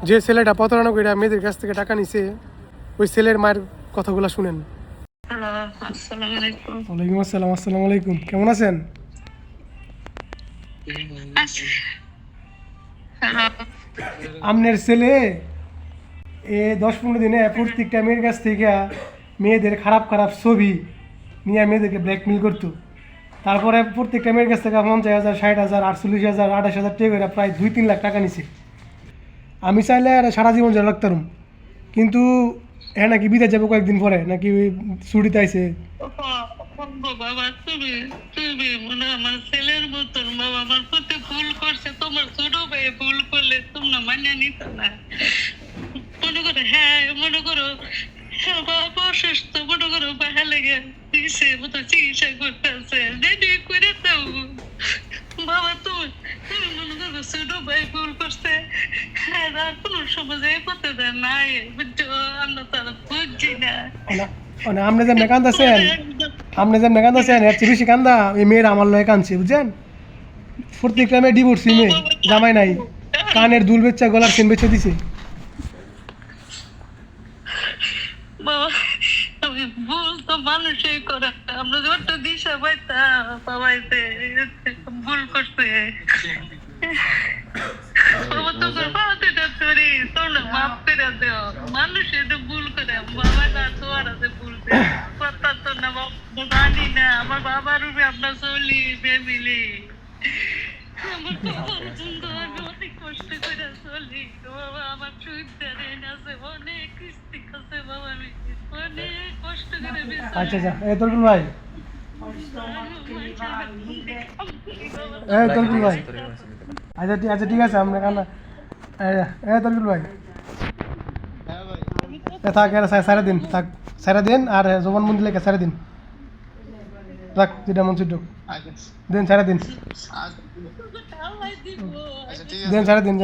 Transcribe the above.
যে ছেলেটা প্রতারণা করে মেয়েদের কাছ থেকে টাকা নিছে ওই ছেলের মায়ের কথাগুলো শুনেন। ওয়ালাইকুম আসসালাম। আসসালামু আলাইকুম। কেমন আছেন? আপনার ছেলে 10-15 দিনে প্রত্যেকটা মেয়ের কাছ থেকে মেয়েদের খারাপ খারাপ ছবি নিয়ে মেয়েদেরকে ব্ল্যাকমেল করতো। তারপরে প্রত্যেকটা মেয়ের কাছ থেকে 50,000, 60,000, 48,000, 28,000 টাকা করে প্রায় 2-3 লাখ টাকা নিছে। আমি চাইলে আর সারা জীবন জেল রাখতাম, কিন্তু হ্যাঁ নাকি বিদেশ যাবো কয়েকদিন পরে, নাকি ছুটিতে আইছে। বাবা তুমি তুমি মনে আমার ছেলের মতন বাবা আমার প্রতি ভুল করছে, তোমার ছোট ভাই ভুল করলে তোমরা মানিয়ে নিত না। মনে করো হ্যাঁ, মনে করো হ্যাঁ বাবা অসুস্থ, মনে করো বাহা লেগে দিছে মতো চিকিৎসা করতেছে, রেডি করে দাও বাবা। তুমি তুমি মনে করো ছোট ভাই ভুল করছে, হ্যাঁ আর কোনো সমাজে করতে দেয় নাই, বুঝছো? আমরা তারা বুঝছি না। আপনি যেমন কান্দাছেন, এর চেয়ে বেশি কান্দা এই মেয়ের আমার লয়ে কাঁদছে, বুঝছেন? প্রত্যেকটা মেয়ে ডিভোর্সি মেয়ে, জামাই নাই, কানের দুল বেচা, গলার চেন বেচে দিছে। বাবা আমি ভুল তো মানুষই করে, আমরা যতটা দিশা পাইতাম সবাইতে ভুল করছে। বাবা তোর বাবা তো এটা করি, তোমরা মাফ করে দেও। মানুষ এটা ভুল করে, বাবা না তোমার হাতে ভুল কথা তো না জানি না। আমার বাবার রূপে আপনার চলি ফ্যামিলি, আমার বাবার জন্য আমি অনেক কষ্ট করে চলি বাবা। আমার সুবিধার আছে, অনেক কিস্তি আছে বাবা, আমি অনেক কষ্ট করে। আচ্ছা আচ্ছা, তরকুল ভাই, তরকুল ভাই, আচ্ছা আচ্ছা ঠিক আছে, আমরা কান্না। তরকুল ভাই থাক, সারা দিন থাক, সারা দিন। আর জবান মন্দির লেখা সারা দিন রাখ, যেটা মন চিট দিন, সারা দিন দেন, সারা দিন।